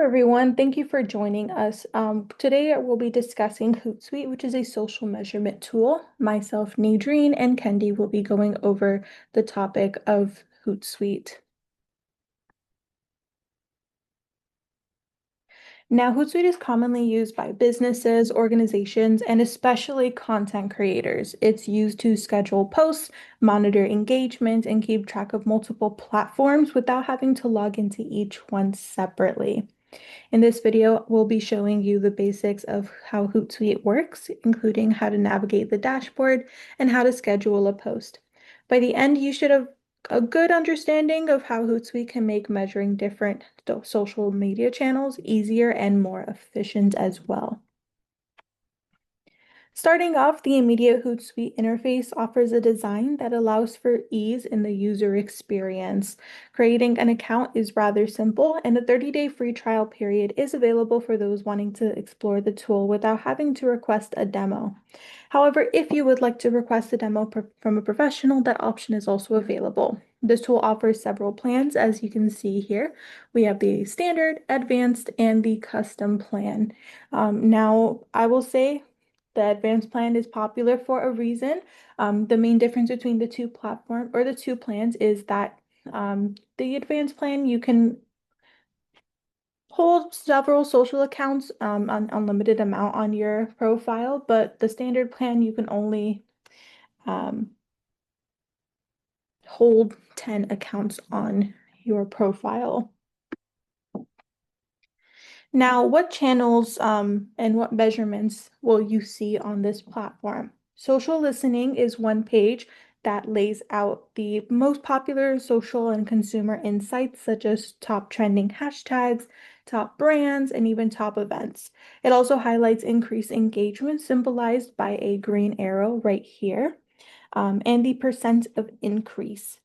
everyone. Thank you for joining us. Today we'll be discussing Hootsuite, which is a social measurement tool. Myself, Nadreen, and Kendi will be going over the topic of Hootsuite. Now, Hootsuite is commonly used by businesses, organizations, and especially content creators. It's used to schedule posts, monitor engagement, and keep track of multiple platforms without having to log into each one separately. In this video, we'll be showing you the basics of how Hootsuite works, including how to navigate the dashboard and how to schedule a post. By the end, you should have a good understanding of how Hootsuite can make measuring different social media channels easier and more efficient as well. Starting off, the immediate Hootsuite interface offers a design that allows for ease in the user experience. Creating an account is rather simple, and a 30-day free trial period is available for those wanting to explore the tool without having to request a demo. However, if you would like to request a demo from a professional, that option is also available. This tool offers several plans, as you can see here. We have the standard, advanced, and the custom plan. Now, I will say the advanced plan is popular for a reason. The main difference between the two plans is that the advanced plan, you can hold several social accounts, an unlimited amount on your profile, but the standard plan, you can only hold 10 accounts on your profile. Now, what channels and what measurements will you see on this platform? Social listening is one page that lays out the most popular social and consumer insights, such as top trending hashtags, top brands, and even top events. It also highlights increased engagement, symbolized by a green arrow right here, and the percent of increase.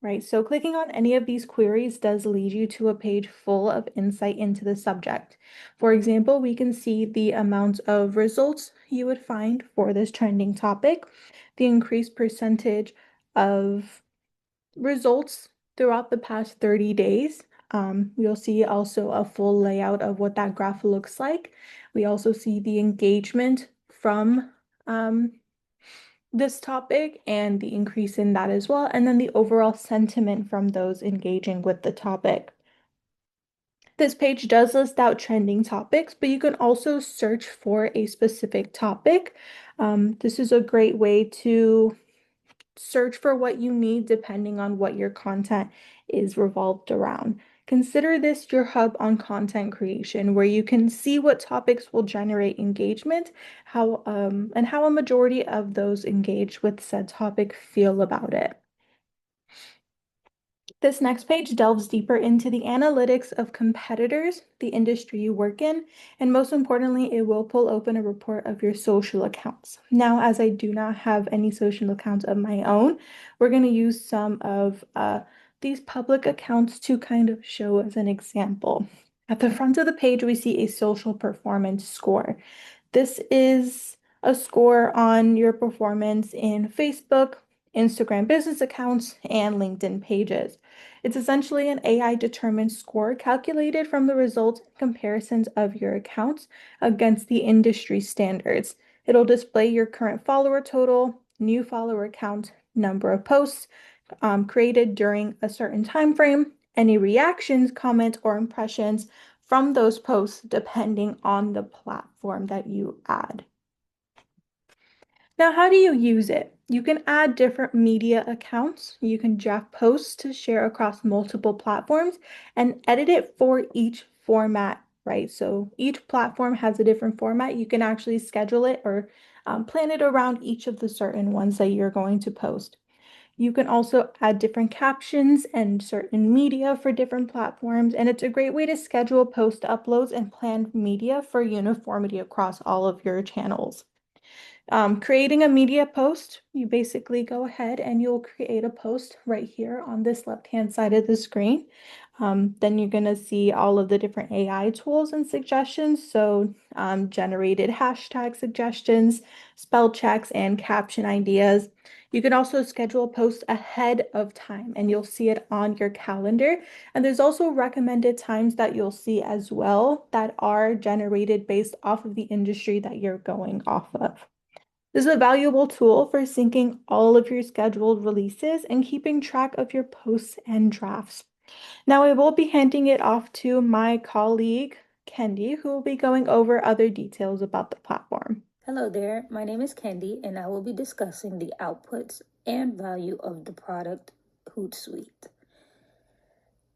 Right, so clicking on any of these queries does lead you to a page full of insight into the subject. For example, we can see the amount of results you would find for this trending topic, the increased percentage of results throughout the past 30 days. You'll see also a full layout of what that graph looks like. We also see the engagement from this topic and the increase in that as well, and then the overall sentiment from those engaging with the topic. This page does list out trending topics, but you can also search for a specific topic. This is a great way to search for what you need depending on what your content is revolved around. Consider this your hub on content creation, where you can see what topics will generate engagement, and how a majority of those engaged with said topic feel about it. This next page delves deeper into the analytics of competitors, the industry you work in, and most importantly, it will pull open a report of your social accounts. Now, as I do not have any social accounts of my own, we're going to use some of these public accounts to kind of show as an example. At the front of the page, we see a social performance score. This is a score on your performance in Facebook, Instagram business accounts, and LinkedIn pages. It's essentially an AI-determined score calculated from the results and comparisons of your accounts against the industry standards. It'll display your current follower total, new follower count, number of posts created during a certain time frame, any reactions, comments, or impressions from those posts depending on the platform that you add. Now, how do you use it? You can add different media accounts. You can draft posts to share across multiple platforms and edit it for each format, right? So each platform has a different format. You can actually schedule it or plan it around each of the certain ones that you're going to post. You can also add different captions and certain media for different platforms, and it's a great way to schedule post uploads and plan media for uniformity across all of your channels. Creating a media post, you basically go ahead and you'll create a post right here on this left-hand side of the screen. Then you're going to see all of the different AI tools and suggestions. So generated hashtag suggestions, spell checks, and caption ideas. You can also schedule a post ahead of time and you'll see it on your calendar. And there's also recommended times that you'll see as well that are generated based off of the industry that you're going off of. This is a valuable tool for syncing all of your scheduled releases and keeping track of your posts and drafts. Now, I will be handing it off to my colleague, Kendi, who will be going over other details about the platform. Hello there, my name is Kendi, and I will be discussing the outputs and value of the product Hootsuite.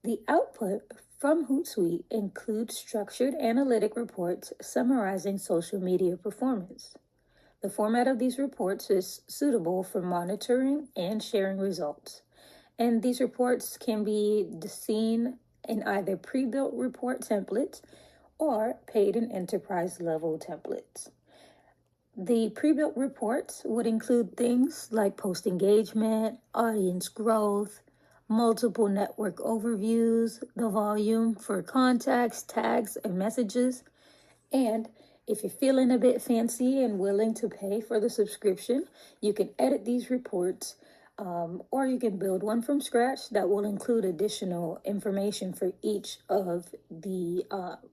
The output from Hootsuite includes structured analytic reports summarizing social media performance. The format of these reports is suitable for monitoring and sharing results. And these reports can be seen in either pre-built report templates or paid and enterprise level templates. The pre-built reports would include things like post engagement, audience growth, multiple network overviews, the volume for contacts, tags, and messages. And if you're feeling a bit fancy and willing to pay for the subscription, you can edit these reports, or you can build one from scratch that will include additional information for each of the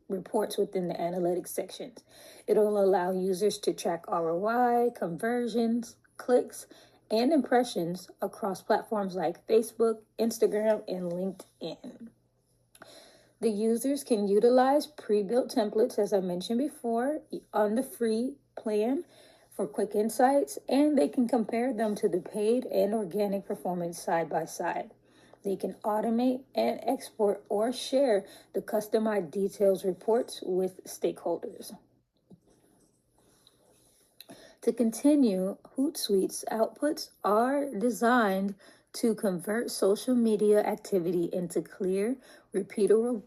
reports within the analytics sections. It'll allow users to track ROI, conversions, clicks, and impressions across platforms like Facebook, Instagram, and LinkedIn. The users can utilize pre-built templates, as I mentioned before, on the free plan for quick insights, and they can compare them to the paid and organic performance side by side. They can automate and export or share the customized details reports with stakeholders. To continue, Hootsuite's outputs are designed to convert social media activity into clear, repeatable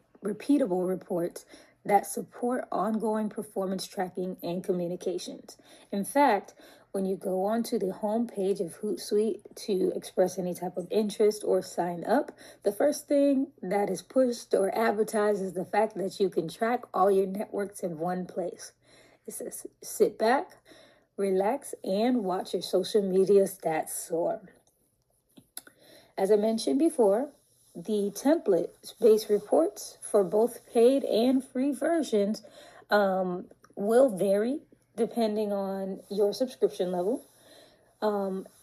reports that support ongoing performance tracking and communications. In fact, when you go onto the home page of Hootsuite to express any type of interest or sign up, the first thing that is pushed or advertised is the fact that you can track all your networks in one place. It says, sit back, relax, and watch your social media stats soar. As I mentioned before, the template-based reports for both paid and free versions will vary depending on your subscription level.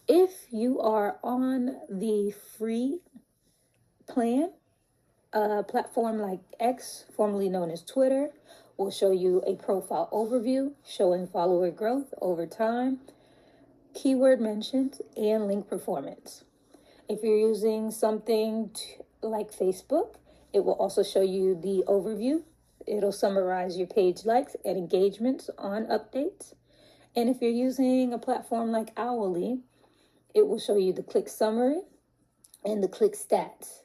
If you are on the free plan, a platform like X, formerly known as Twitter, will show you a profile overview showing follower growth over time, keyword mentions, and link performance. If you're using something like Facebook, it will also show you the overview. It'll summarize your page likes and engagements on updates. And if you're using a platform like Owly, it will show you the click summary and the click stats.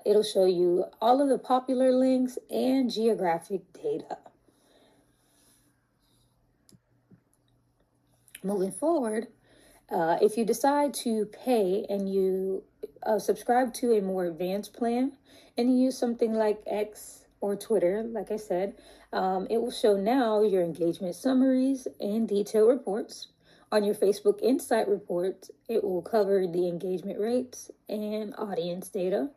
It'll show you all of the popular links and geographic data. Moving forward, if you decide to pay and you subscribe to a more advanced plan and you use something like X or Twitter, like I said, it will show now your engagement summaries and detailed reports. On your Facebook Insight report, it will cover the engagement rates and audience data.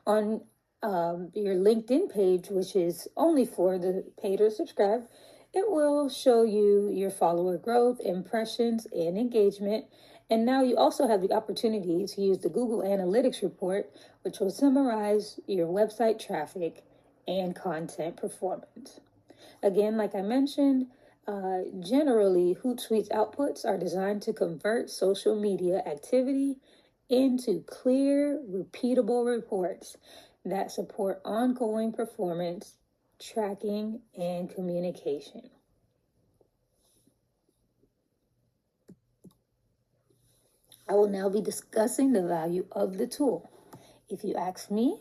On your LinkedIn page, which is only for the paid or subscribed, it will show you your follower growth, impressions, and engagement. And now you also have the opportunity to use the Google Analytics report, which will summarize your website traffic and content performance. Again, like I mentioned, generally, Hootsuite's outputs are designed to convert social media activity into clear, repeatable reports that support ongoing performance, tracking, and communication. I will now be discussing the value of the tool. If you ask me,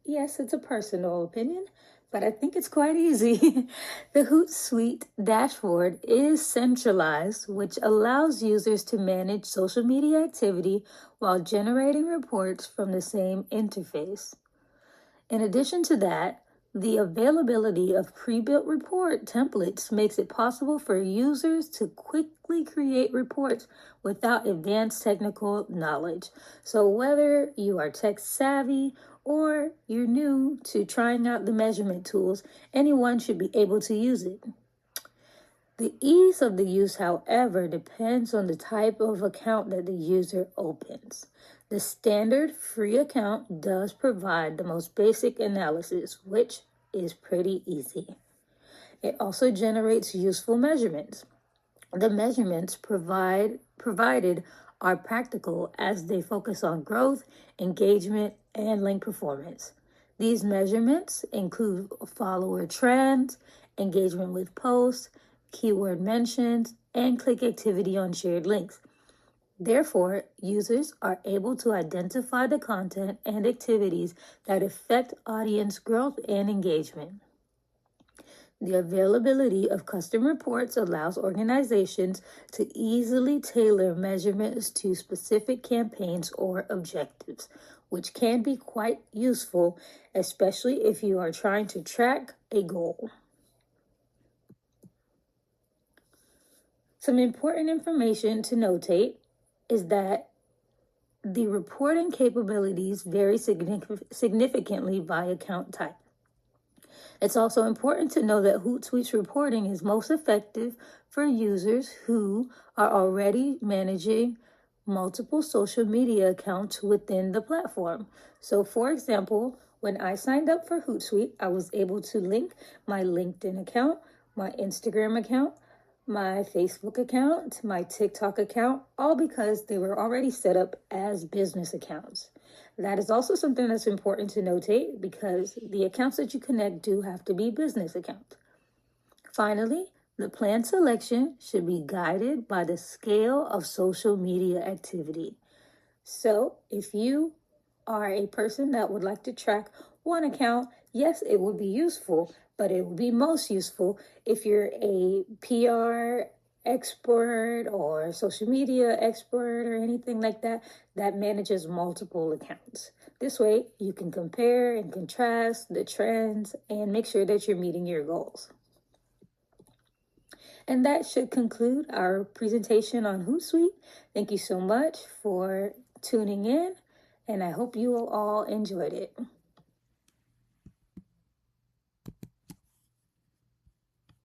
yes, it's a personal opinion. but I think it's quite easy. The Hootsuite dashboard is centralized, which allows users to manage social media activity while generating reports from the same interface. In addition to that, the availability of pre-built report templates makes it possible for users to quickly create reports without advanced technical knowledge. So whether you are tech savvy or you're new to trying out the measurement tools, anyone should be able to use it. The ease of the use, however, depends on the type of account that the user opens. The standard free account does provide the most basic analysis, which is pretty easy. It also generates useful measurements. The measurements provided are practical as they focus on growth, engagement, and link performance. These measurements include follower trends, engagement with posts, keyword mentions, and click activity on shared links. Therefore, users are able to identify the content and activities that affect audience growth and engagement. The availability of custom reports allows organizations to easily tailor measurements to specific campaigns or objectives, which can be quite useful, especially if you are trying to track a goal. Some important information to notate is that the reporting capabilities vary significantly by account type. It's also important to know that Hootsuite's reporting is most effective for users who are already managing multiple social media accounts within the platform. So for example, when I signed up for Hootsuite, I was able to link my LinkedIn account, my Instagram account, my Facebook account, my TikTok account, all because they were already set up as business accounts. That is also something that's important to notate because the accounts that you connect do have to be business accounts. Finally, the plan selection should be guided by the scale of social media activity. So if you are a person that would like to track one account, yes, it would be useful, but it would be most useful if you're a PR expert or social media expert or anything like that that manages multiple accounts. This way, you can compare and contrast the trends and make sure that you're meeting your goals. And that should conclude our presentation on Hootsuite. Thank you so much for tuning in, and I hope you all enjoyed it.